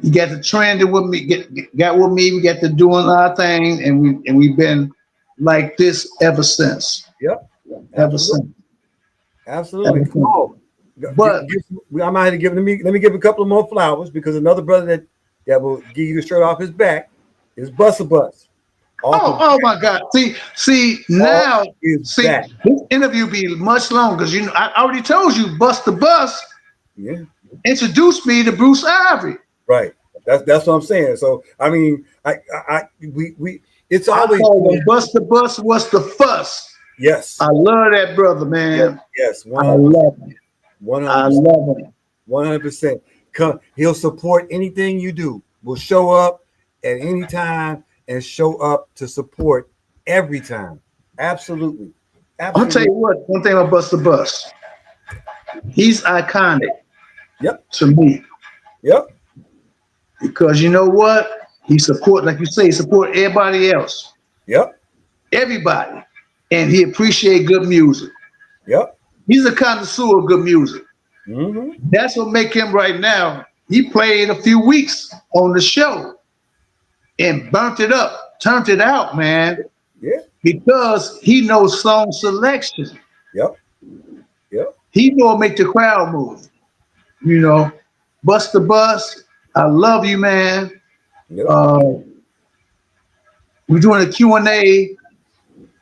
He got to trending with me, got with me, we got to doing our thing, and we've been like this ever since. Yep. Ever since. Absolutely. Oh, but I might have to let me give a couple of more flowers, because another brother that will give you the shirt off his back is Busta Bus. Oh my God. See now, this interview be much longer, because you know I already told you Busta Bus introduced me to Bruce Ivory. Right. That's what I'm saying. So I mean, we it's always Busta Bus was the fuss. Yes. I love that brother, man. Yes. 100%. I love him. 100%. I love him. 100%. He'll support anything you do. Will show up at any time and show up to support every time. Absolutely. I'll tell you what, one thing about Busta Bus. He's iconic. Yep. To me. Yep. Because you know what? He support, like you say, he support everybody else. Yep. Everybody. And he appreciate good music. Yep. He's a connoisseur of good music. Mm-hmm. That's what make him right now. He played a few weeks on the show and burnt it up, turned it out, man. Yeah. Because he knows song selection. Yep. Yep. He know to make the crowd move. You know, Busta Bus, I love you, man. Yep. We're doing a Q&A.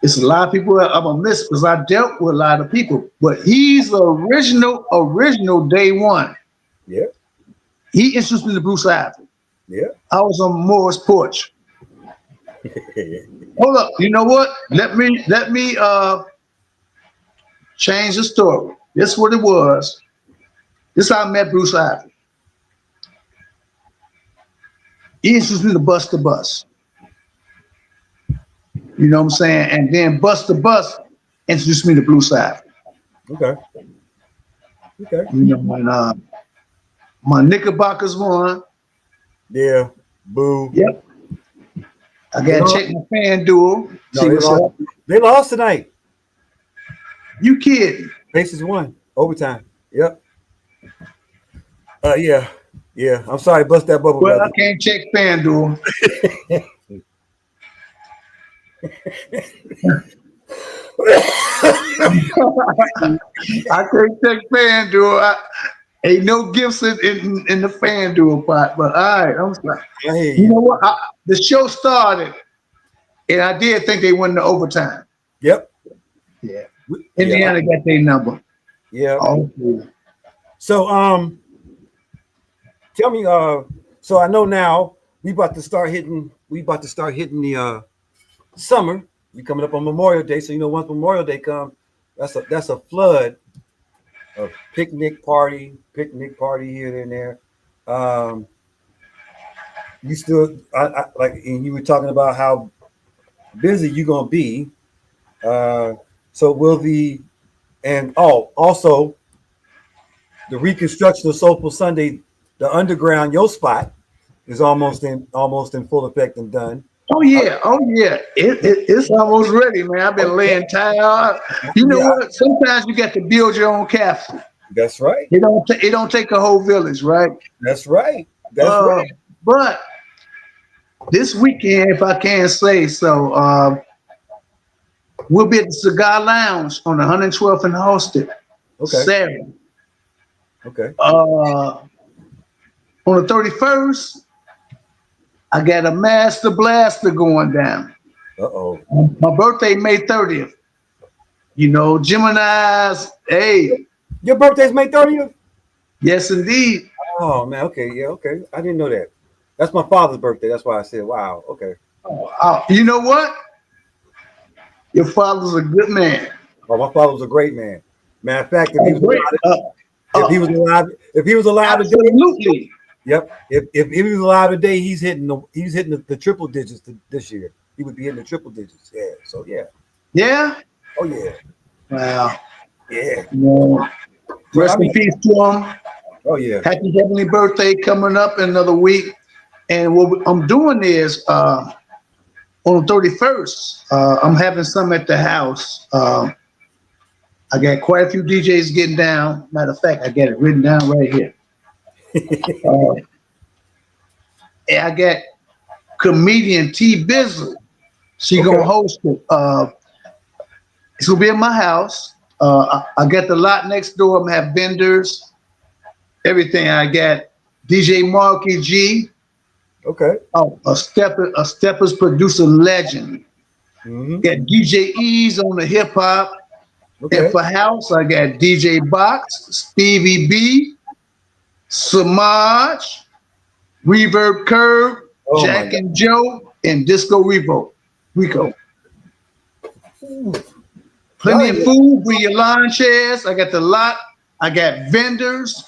It's a lot of people I'm gonna miss because I dealt with a lot of people, but he's the original day one. Yeah. He introduced me to Bruce Ivory. Yeah. I was on Moore's porch. Hold up. You know what? Let me change the story. This is what it was. This is how I met Bruce Ivory. He introduced me to Busta Bus. You know what I'm saying? And then Busta Bus introduced me to Bruce Ivory. Okay. Okay. You know, when my Knickerbockers won. Yeah. Boo. Yep. I gotta check my fan duel. No, they lost tonight. You kidding? Pacers won. Overtime. Yep. Yeah. Yeah. I'm sorry, bust that bubble. Well, brother. I can't check fan duel. I can't check fan duel. Ain't no gifts in the fan duel pot. But all right, I'm sorry. You know what? The show started, and I did think they won the overtime. Yep. Yeah. Indiana got their number. Yeah. Oh, yeah. So tell me, so I know now we about to start hitting the summer. We coming up on Memorial Day, so you know once Memorial Day comes, that's a flood of picnic party here and there. You still like, and you were talking about how busy you're gonna be. So will also the reconstruction of Soulful Sunday, the underground, your spot is almost in full effect and done. Oh yeah, it's almost ready, man. I've been laying tile. You know what? Sometimes you got to build your own castle. That's right. It don't take a whole village, right? That's right. That's right. But this weekend, if I can say so, we'll be at the Cigar Lounge on 112th and Halsted. Okay. Saturday. Okay. On the 31st, I got a Master Blaster going down. Uh-oh. My birthday, May 30th. You know, Gemini's, hey. Your birthday's May 30th? Yes, indeed. Oh, man. Okay. Yeah, okay. I didn't know that. That's my father's birthday. That's why I said, wow. Okay. You know what? Your father's a good man. Oh, my father was a great man. Matter of fact, if he was alive today, absolutely. Yep. If he was alive today, he's hitting the triple digits this year. He would be hitting the triple digits. Yeah. So yeah. Yeah. Oh yeah. Wow. Yeah. Rest in peace to him. Oh yeah. Happy heavenly birthday coming up in another week. And what I'm doing is on the 31st, I'm having some at the house. I got quite a few DJs getting down. Matter of fact, I got it written down right here. And I got comedian T Bizzle. She gonna host it. It's gonna be in my house. I got the lot next door. I'm gonna have vendors, everything. I got DJ Marky G. Okay. Oh, a Steppers producer legend. Mm-hmm. Got DJ Ease on the hip hop. Okay. And for house, I got DJ Box, Stevie B, Samaj, Reverb Curve, Jack and Joe, and Disco Rico. Plenty of food. Bring your lawn chairs. I got the lot. I got vendors.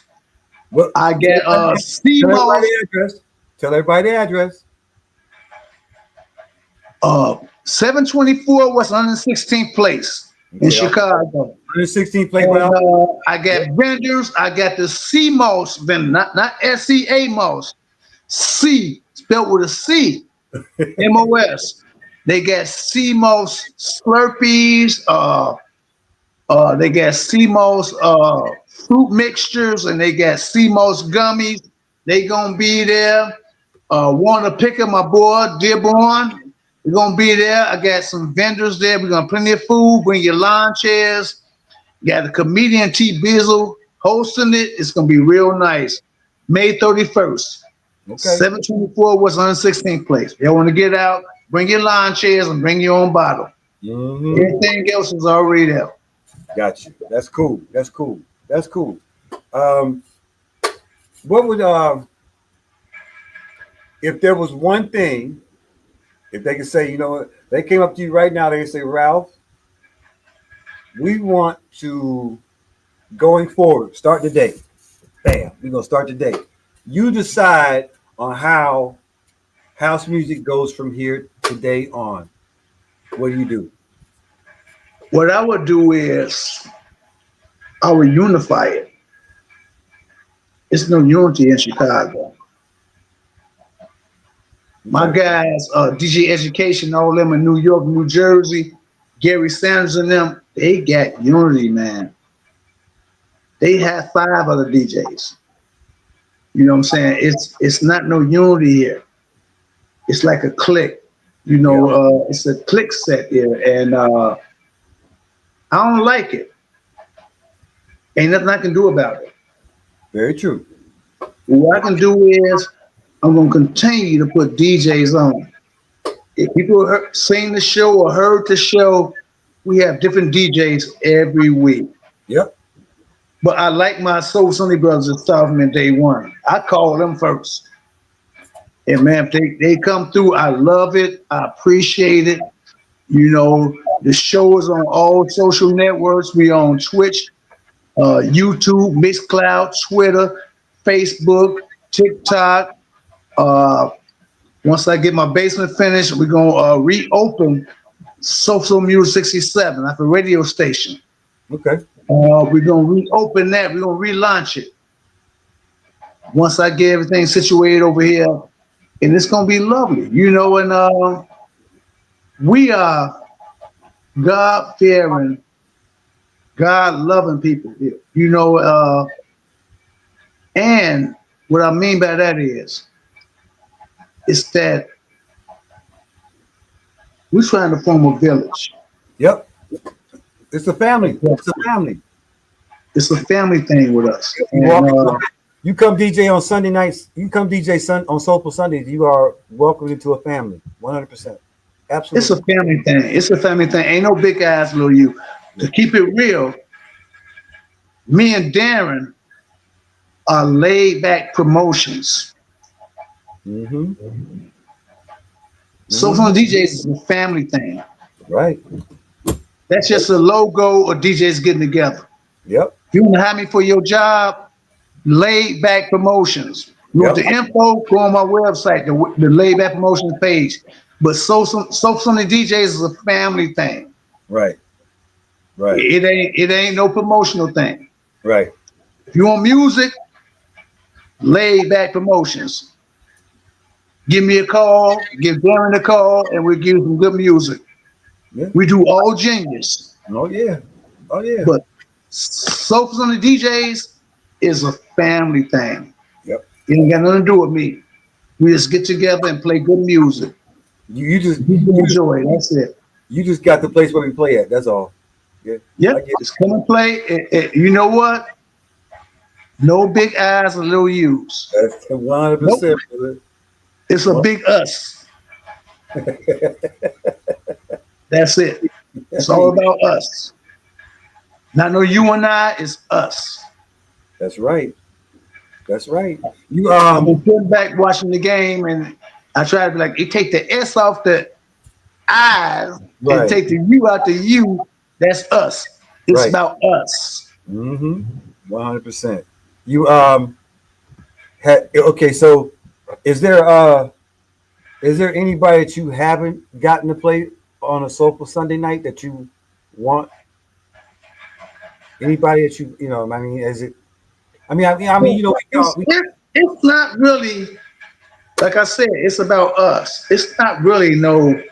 I got CMOS. Tell everybody the address. 724 West 116th Place in Chicago. 116th Place. I got vendors. I got the CMOS vendor, not SCA-MOS. C, spelled with a C. MOS. They got CMOS Slurpees. They got CMOS fruit mixtures, and they got CMOS gummies. They gonna be there. Want to pick up my boy Dearborn. We're gonna be there. I got some vendors there. We're gonna plenty of food. Bring your lawn chairs. Got the comedian T Bizzle hosting it. It's gonna be real nice. May 31st. Okay. 724 West 116th Place. Y'all want to get out? Bring your lawn chairs and bring your own bottle. Mm-hmm. Everything else is already there. Got you. That's cool. That's cool. That's cool. What would if there was one thing, if they could say, you know what, they came up to you right now, they say, Ralph, we want to, going forward, start the day. Bam, we're gonna start the day. You decide on how house music goes from here today on. What do you do? What I would do is I would unify it. It's no unity in Chicago. My guys, DJ Education, all them in New York, New Jersey, Gary Sanders and them, they got unity, man. They have 5 other DJs. You know what I'm saying? It's not no unity here. It's like a clique. You know, it's a clique set here, and I don't like it. Ain't nothing I can do about it. Very true. What I can do is I'm going to continue to put DJs on. If people seen the show or heard the show, we have different DJs every week. Yep. But I like my Soul Sunday brothers that started from day one. I call them first. And man, if they come through, I love it. I appreciate it. You know, the show is on all social networks. We on Twitch, YouTube, Mixcloud, Twitter, Facebook, TikTok. Once I get my basement finished, we're gonna reopen Social Music 67 at the radio station. Okay. We're gonna reopen that. We're gonna relaunch it. Once I get everything situated over here, and it's gonna be lovely, you know. And we are God-fearing, God-loving people here, you know. And what I mean by that is that we're trying to form a village. Yep. It's a family. It's a family. It's a family thing with us. You come DJ on Sunday nights. You come DJ on Soulful Sundays. You are welcomed into a family. 100%. Absolutely. It's a family thing. It's a family thing. Ain't no big ass little you. To keep it real, me and Darren are laid back promotions. Mm-hmm. So from DJs is a family thing. Right. That's just a logo of DJs getting together. Yep. If you want to hire me for your job, Laid Back Promotions. You want the info, go on my website, the Laid Back Promotions page. But so Sunday DJs is a family thing. Right. Right. It ain't no promotional thing. Right. If you want music, Laid Back Promotions. Give me a call, give Darren a call, and we'll give you some good music. Yeah. We do all genius. Oh yeah. Oh yeah. But Soulful Sunday DJs is a family thing. Yep. It ain't got nothing to do with me. We just get together and play good music. You just enjoy it. That's it. You just got the place where we play at. That's all. Yeah. Yep. Just come and play. You know what? No big eyes and little U's. That's 100%. Nope. It's a big us. That's it. It's all about us. Not no you and I, it's us. That's right. That's right. You I've been sitting back watching the game, and I try to be like, you take the S off the I and take the U out the U. That's us. It's about us. Mm-hmm. 100%. You okay, so is there anybody that you haven't gotten to play on a Soulful Sunday night that you want? Anybody that you know? I mean, is it? I mean, you know, it's not really, like I said, it's about us. It's not really no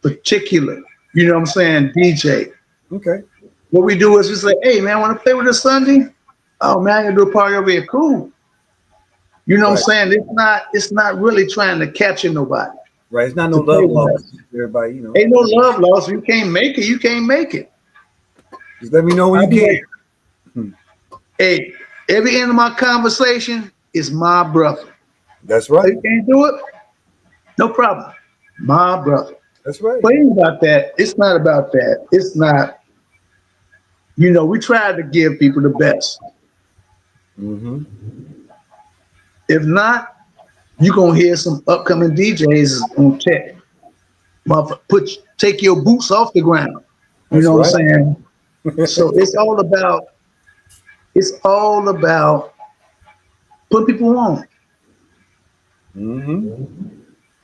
particular, you know what I'm saying, DJ. Okay. What we do is we say, hey man, want to play with us Sunday? Oh man, I gotta do a party over here. Cool. You know what I'm saying? It's not really trying to capture nobody. Right. It's not no love lost. Everybody, you know. Ain't no love lost. You can't make it. You can't make it. Just let me know when you can. Hey, every end of my conversation is my brother. That's right. You can't do it? No problem. My brother. That's right. But it ain't about that. It's not about that. It's not. You know, we try to give people the best. Mm-hmm. If not, you're going to hear some upcoming DJs on tech. Take your boots off the ground. You know what I'm saying? So it's all about putting people on. Mm-hmm.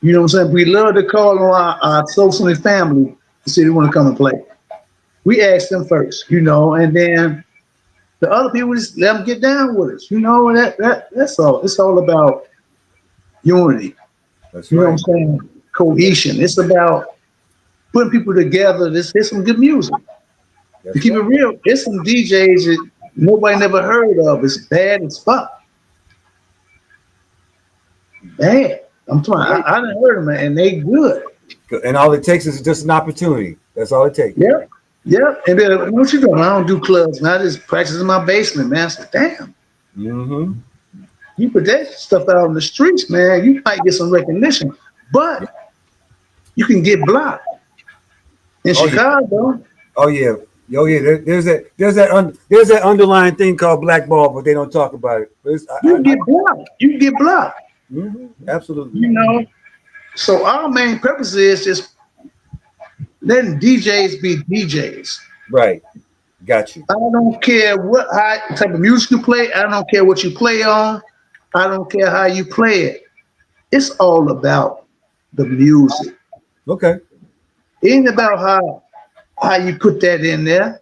You know what I'm saying? We love to call on our Soulful family to see if they want to come and play. We ask them first, you know, and then the other people just let them get down with us. You know, that's all. It's all about unity. That's you know what I'm saying? Cohesion. It's about putting people together. There's some good music. To keep it real, there's some DJs that nobody never heard of. It's bad as fuck. Bad. I'm trying. I done heard them, and they good. And all it takes is just an opportunity. That's all it takes. Yeah. Yeah. And then what you doing? I don't do clubs, man. I just practice in my basement, man. I said, damn. Mm-hmm. You put that stuff out on the streets, man, you might get some recognition, but you can get blocked. In Chicago. Yeah. Oh yeah. Yo, yeah, there's that underlying thing called blackball, but they don't talk about it. You get blocked. You get blocked. Absolutely. You know. So our main purpose is just letting DJs be DJs. Right. Got you. I don't care what type of music you play. I don't care what you play on. I don't care how you play it. It's all about the music. Okay. It ain't about how you put that in there.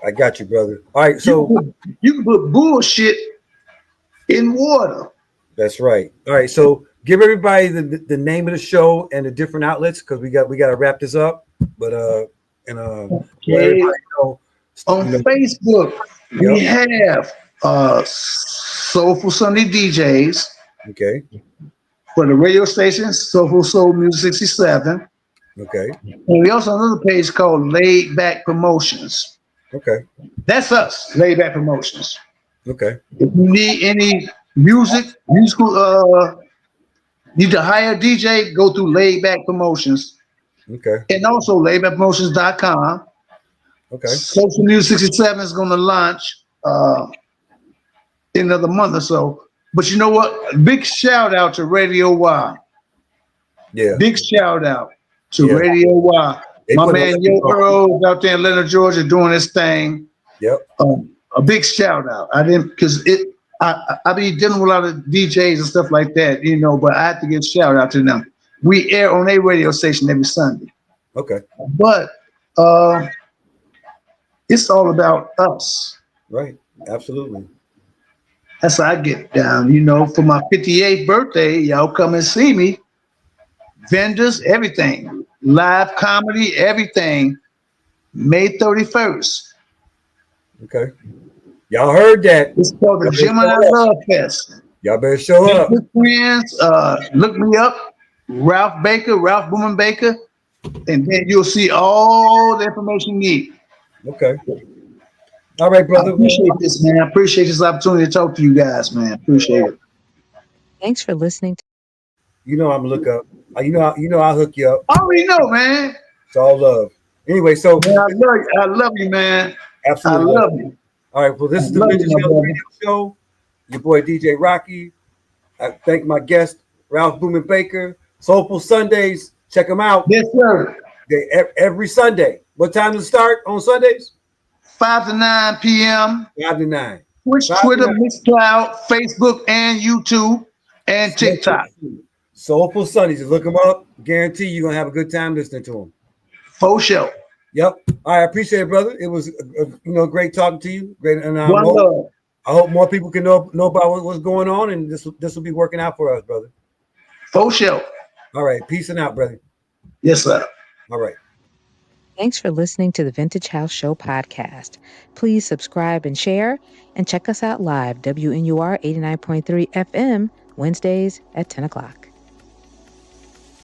I got you, brother. All right, so you can put bullshit in water. That's right. All right, so give everybody the name of the show and the different outlets because we got to wrap this up. But okay. On Facebook, we have Soulful Sunday DJs. Okay. For the radio station, Soulful Soul Music 67. Okay. And we also have another page called Laid Back Promotions. Okay. That's us, Laid Back Promotions. Okay. If you need any musical, need to hire a DJ, go through Laid Back Promotions. Okay. And also laidbackpromotions.com. Okay. Social Music 67 is going to launch in another month or so. But you know what? Big shout out to Radio Y. Yeah. Big shout out to Radio Y. My man Yo Earl out there in Atlanta, Georgia, doing his thing. Yep. A big shout out. I didn't because I be dealing with a lot of DJs and stuff like that, you know. But I have to give a shout out to them. We air on a radio station every Sunday. Okay. But it's all about us. Right. Absolutely. That's how I get down. You know, for my 58th birthday, y'all come and see me. Vendors, everything. Live comedy, everything. May 31st. Okay. Y'all heard that. It's called the Gemini Love Fest. Y'all better show up. Good friends, look me up. Ralph Booming Baker. And then you'll see all the information you need. Okay. All right, brother. I appreciate this, man. I appreciate this opportunity to talk to you guys, man. Appreciate it. Thanks for listening. You know I'm gonna look up. You know I'll hook you up. I already know, man. It's all love. Anyway, so man, I love you, man. Absolutely. I love you. All right, well, this is the Vintage House Radio Show. Your boy DJ Rocky. I thank my guest, Ralph Booming Baker. Soulful Sundays. Check them out. Yes, sir. Every Sunday. What time does it start on Sundays? 5 to 9 p.m. 5 to 9. Twitch, Twitter, Mixcloud, Facebook, and YouTube, and TikTok. Soulful Sundays. Just look them up. Guarantee you're going to have a good time listening to them. For sure. Yep. All right, I appreciate it, brother. It was great talking to you. Great, and I hope more people can know about what's going on, and this will be working out for us, brother. For sure. All right, peace and out, brother. Yes, sir. All right. Thanks for listening to the Vintage House Show podcast. Please subscribe and share, and check us out live, WNUR 89.3 FM, Wednesdays at 10 o'clock.